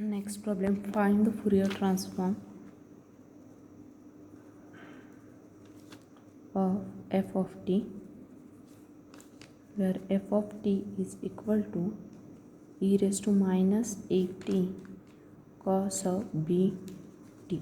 Next problem, find the Fourier transform of f of t, where f of t is equal to e raised to minus 8t cos of bt.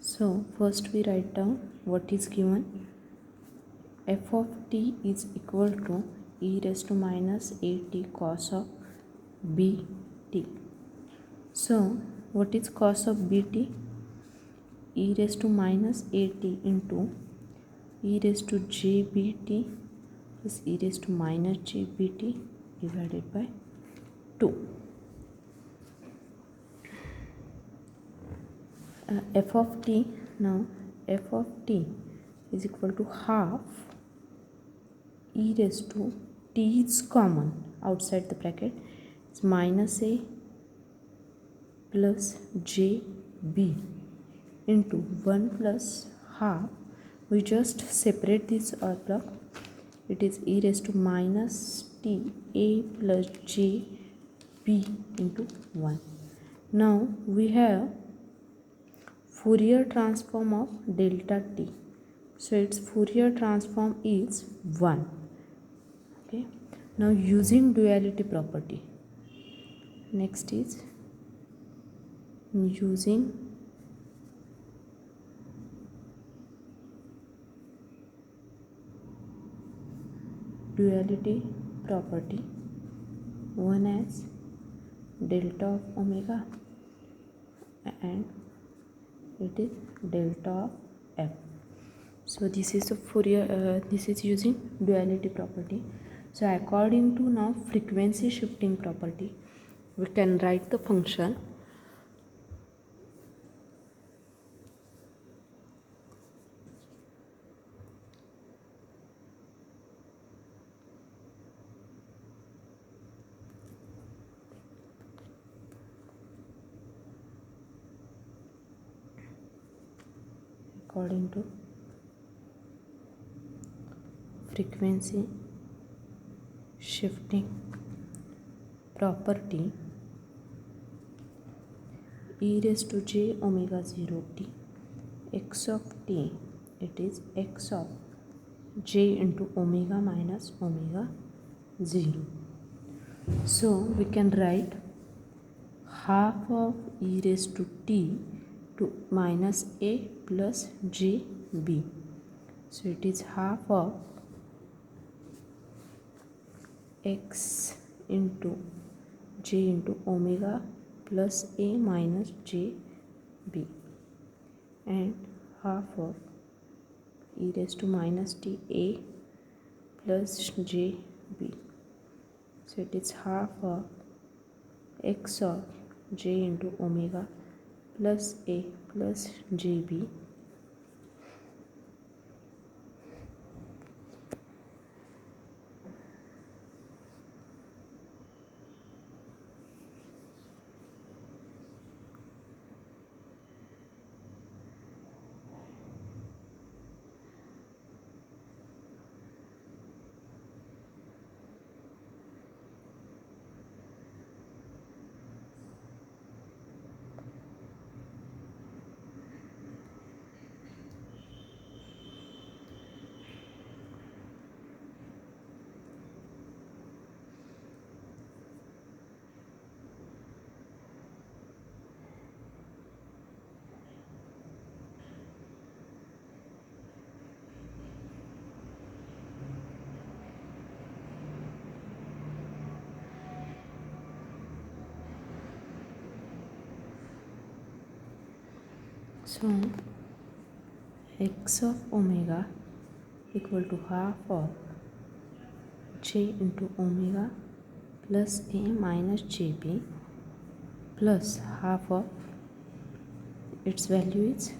So first we write down what is given. F of t is equal to e raised to minus 8t cos of bt. So what is cos of bt? E raised to minus 8t into e raised to jbt plus e raised to minus jbt divided by 2. F of t, now f of t is equal to half e raised to t is common outside the bracket, it's minus a plus jb into 1 plus half. We just separate this block. It is e raised to minus t a plus j b into 1. Now we have Fourier transform of delta t. So its Fourier transform is 1. Okay. Now using duality property. Next is using duality property, one as delta of omega and it is delta of f. So this is the Fourier, this is using duality property. So according to now frequency shifting property, we can write the function according to frequency shifting property e raised to j omega 0 t x of t, it is x of j into omega minus omega 0. So we can write half of e raised to t to minus a plus jb. So it is half of x into j into omega plus a minus jb and half of e raised to minus t a plus jb. So it is half of x of j into omega plus a plus jb So x of omega equal to half of j into omega plus a minus jb plus half of its value is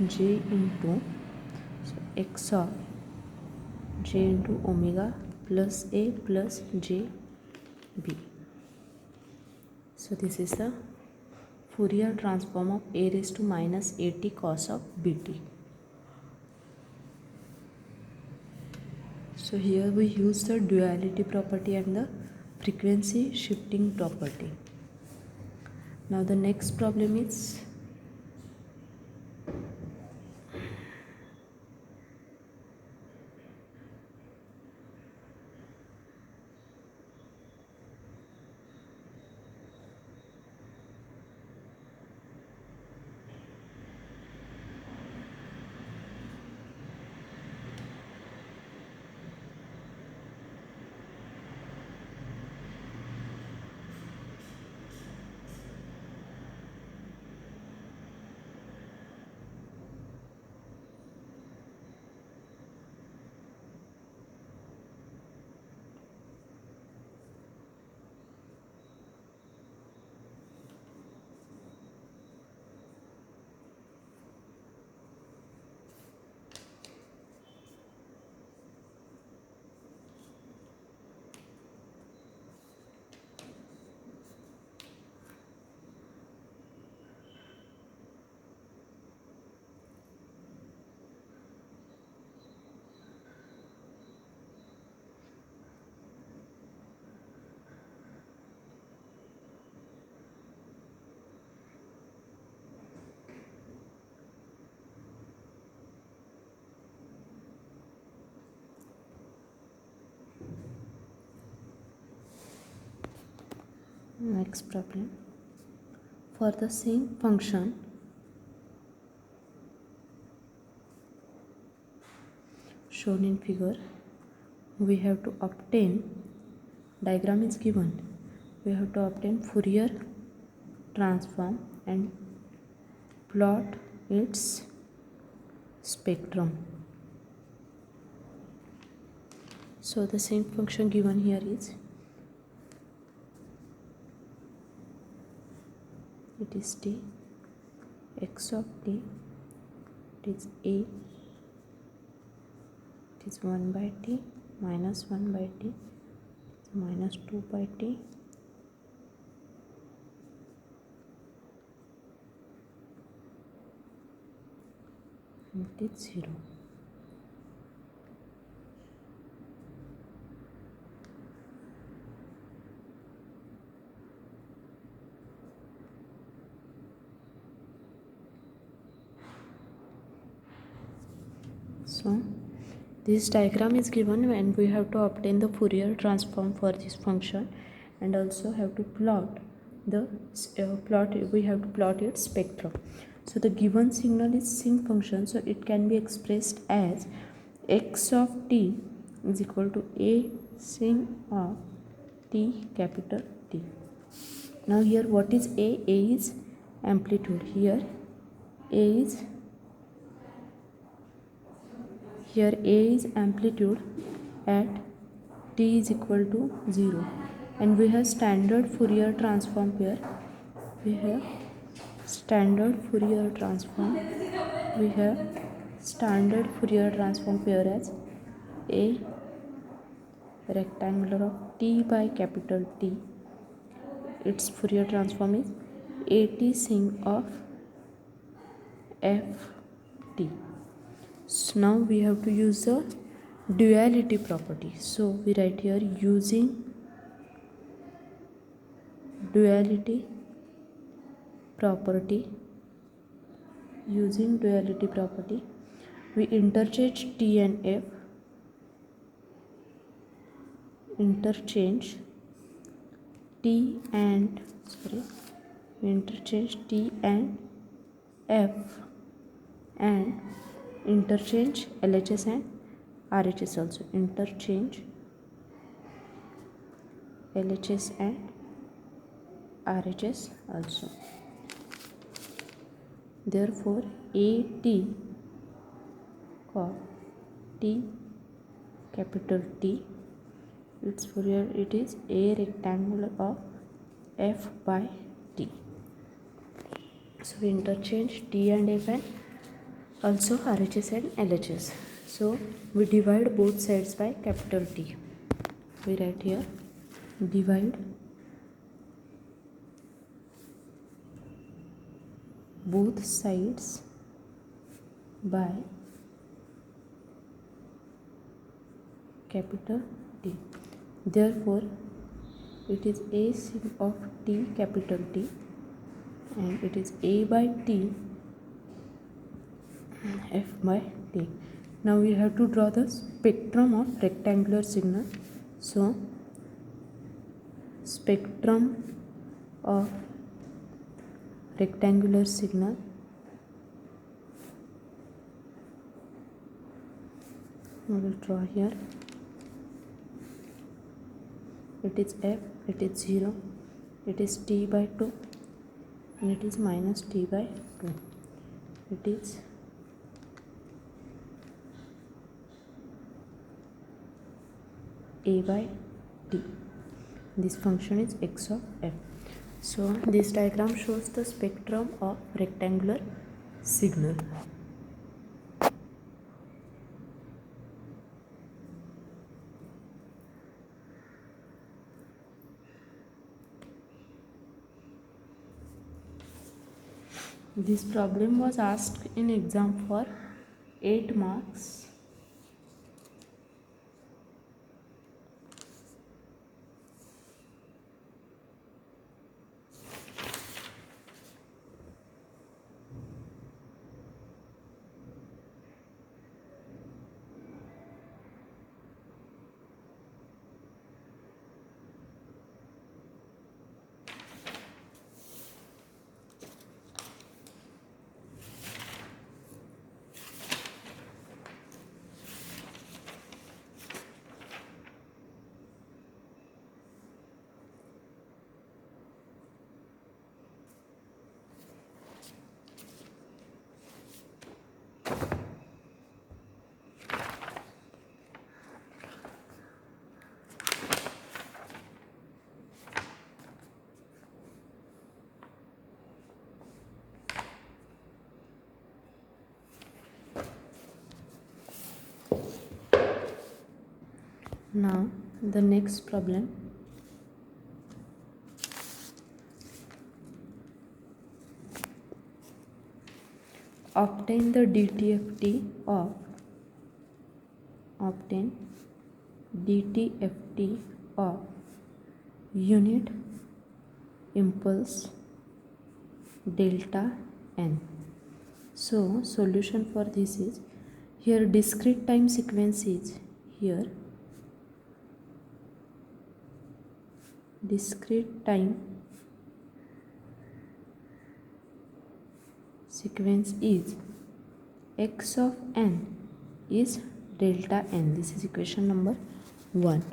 j into, so x of j into omega plus a plus jb. So this is the Fourier transform of a raised to minus 80 cos of bt. So here we use the duality property and the frequency shifting property. Now the next problem is next problem. For the same function shown in figure, we have to obtain, diagram is given, we have to obtain Fourier transform and plot its spectrum. So the same function given here is, it is t, x of t, it is a, it is 1 by t, minus 1 by t, minus 2 by t, and it is 0. So this diagram is given and we have to obtain the Fourier transform for this function, and also have to plot the we have to plot its spectrum. So the given signal is sinc function, so it can be expressed as x of t is equal to a sin of t capital T. Now here what is a? A is amplitude. Here a is amplitude at t is equal to 0, and we have standard Fourier transform here. We have standard Fourier transform. Here as a rectangular of t by capital T. Its Fourier transform is at sin of ft. So now we have to use the duality property. So we write here, using duality property, we interchange t and f, interchange t and f, and interchange LHS and RHS also. Interchange LHS and RHS also. Therefore, AT cos T capital T, its Fourier, it is a rectangular of f by t. So we interchange t and f and also RHS and LHS. So we divide both sides by capital T. We write here, divide both sides by capital T. Therefore, it is a sin of t capital T and it is A by T F by T. Now we have to draw the spectrum of rectangular signal. So spectrum of rectangular signal I will draw here. It is F, it is 0, it is T by 2 and it is minus T by 2. It is A by T. This function is x of f. So this diagram shows the spectrum of rectangular signal. This problem was asked in exam for 8 marks. Now the next problem. Obtain the DTFT of unit impulse delta n. So solution for this is, here discrete time sequence is here. Discrete time sequence is x of n is delta n. This is equation number 1.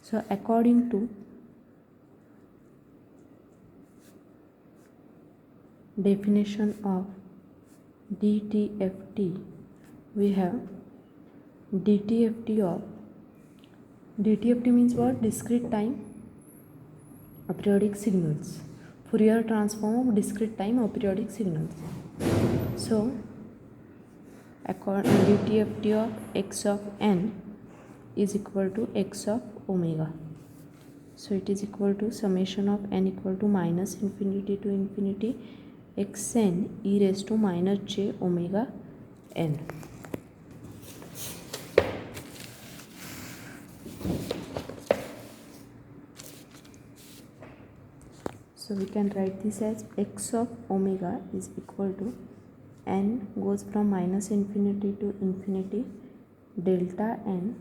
So according to definition of DTFT, we have DTFT means what? Discrete time aperiodic signals. Fourier transform of discrete time aperiodic signals. So according to DTFT of x of n is equal to x of omega. So it is equal to summation of n equal to minus infinity to infinity xn e raised to minus j omega n. So we can write this as x of omega is equal to n goes from minus infinity to infinity delta n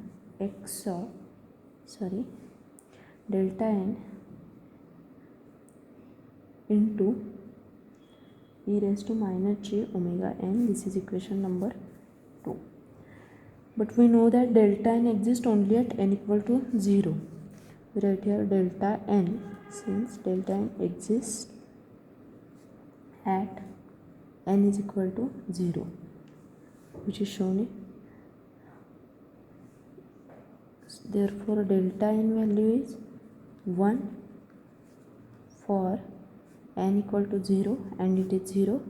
delta n into e raised to minus j omega n. This is equation number 2. But we know that delta n exists only at n equal to 0. We write here delta n, since delta n exists at n is equal to 0, which is shown here. Therefore delta n value is 1 for n equal to 0 and it is 0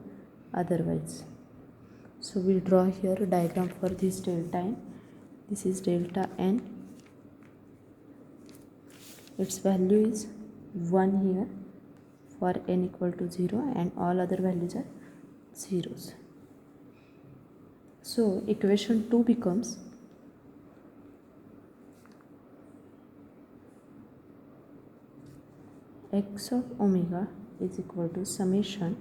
otherwise. So we draw here a diagram for this delta n. This is delta n. Its value is 1 here for n equal to 0 and all other values are zeros. So equation 2 becomes x of omega is equal to summation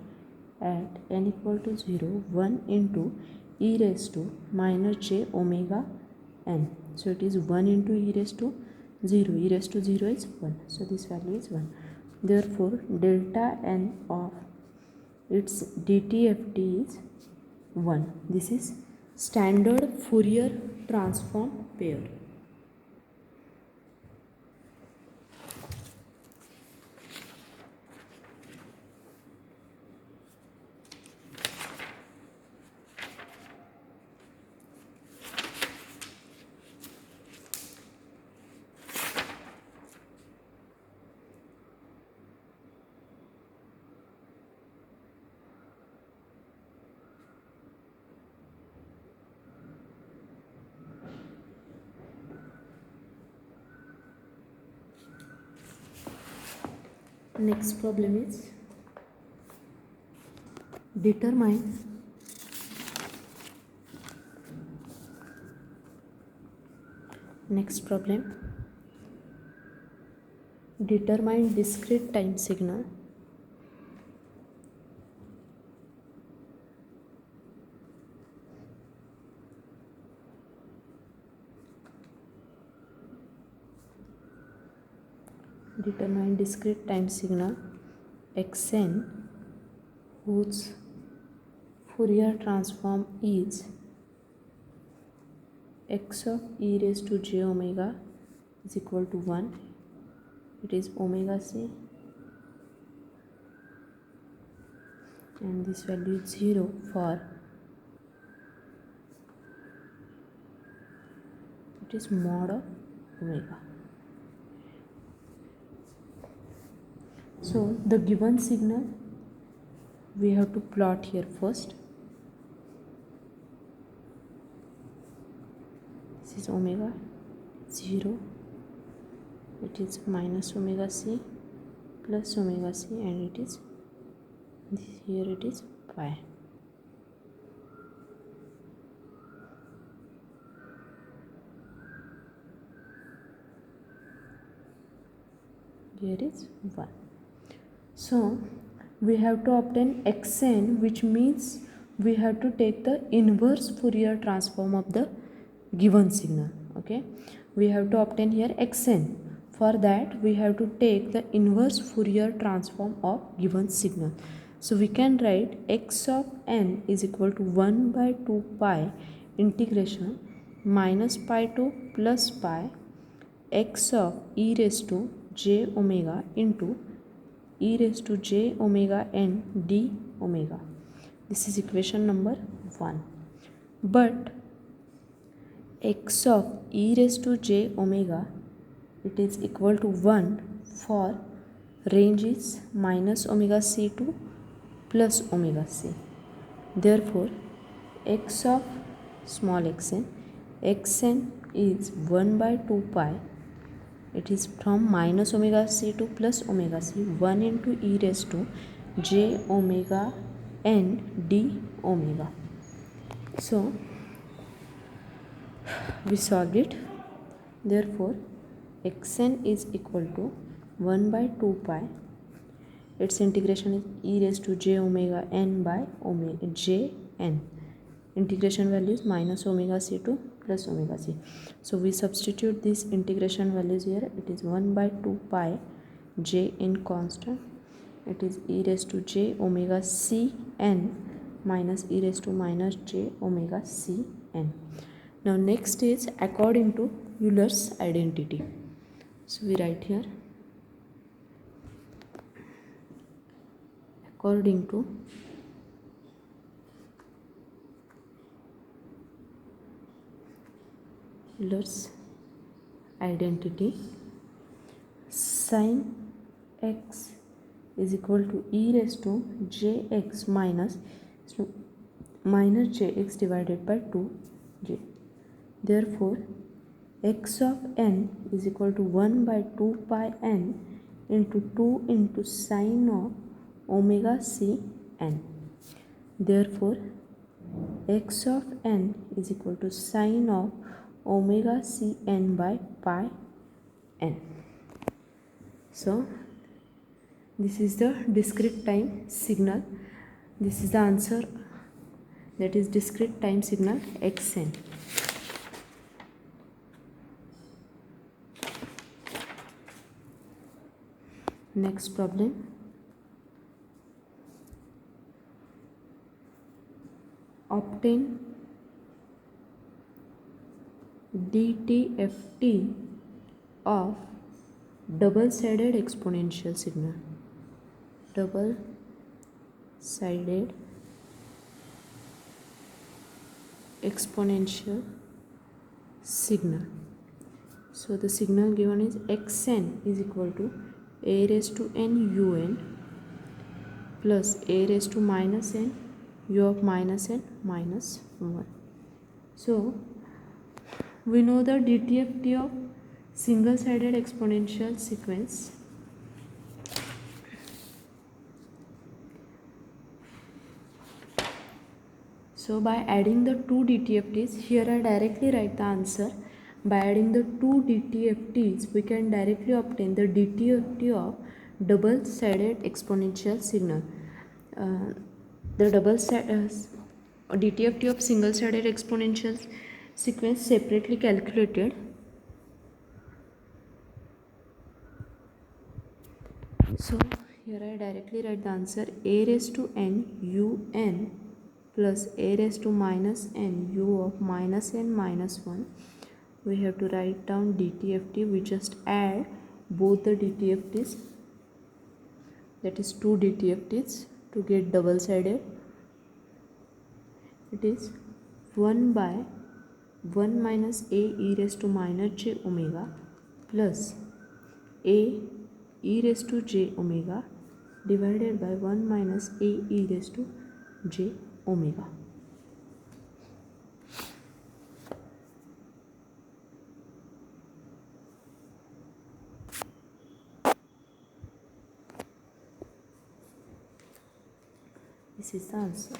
at n equal to 0 1 into e raised to minus j omega n. So it is 1 into e raised to 0. E raised to 0 is 1. So this value is 1. Therefore delta n of its dtft is 1. This is standard Fourier transform pair. Next problem is determine determine discrete time signal xn whose Fourier transform is x of e raised to j omega is equal to 1. It is omega c and this value is 0 for it is mod of omega. So the given signal we have to plot here first. This is omega 0, it is minus omega c plus omega c, and it is here it is pi. Here is 1. So we have to obtain xn, which means we have to take the inverse Fourier transform of the given signal. Okay, we have to obtain here xn. For that we have to take the inverse Fourier transform of given signal. So we can write x of n is equal to 1 by 2 pi integration minus pi to plus pi x of e raised to j omega into e raised to j omega n d omega. This is equation number 1. But x of e raised to j omega, it is equal to 1 for range is minus omega c to plus omega c. Therefore x of small xn is 1 by 2 pi. It is from minus omega c to plus omega c, 1 into e raised to j omega n d omega. So we solved it. Therefore xn is equal to 1 by 2 pi. Its integration is e raised to j omega n by omega j n. Integration value is minus omega c to plus omega c. So we substitute these integration values here. It is 1 by 2 pi j in constant. It is e raised to j omega c n minus e raised to minus j omega c n. Now next is according to Euler's identity. So we write here according to Euler's identity, sin x is equal to e raised to jx minus jx divided by 2j. Therefore x of n is equal to 1 by 2 pi n into 2 into sine of omega c n. Therefore x of n is equal to sine of omega c n by pi n. So This is the discrete time signal. This is the answer, that is discrete time signal xn. Next problem. Obtain DTFT of double-sided exponential signal. Double-sided exponential signal. So the signal given is xn is equal to a raised to n un plus a raised to minus n u of minus n minus 1. So we know the DTFT of single-sided exponential sequence. So by adding the two DTFTs, here I directly write the answer. By adding the two DTFTs, we can directly obtain the DTFT of double-sided exponential signal. The DTFT of single-sided exponential sequence separately calculated. So here I directly write the answer, a raised to n un plus a raised to minus n u of minus n minus 1. We have to write down DTFT. We just add both the DTFTs, that is two DTFTs, to get double-sided. It is 1 by 1 minus a e raised to minus j omega plus a e raised to j omega divided by 1 minus a e raised to j omega. This is the answer.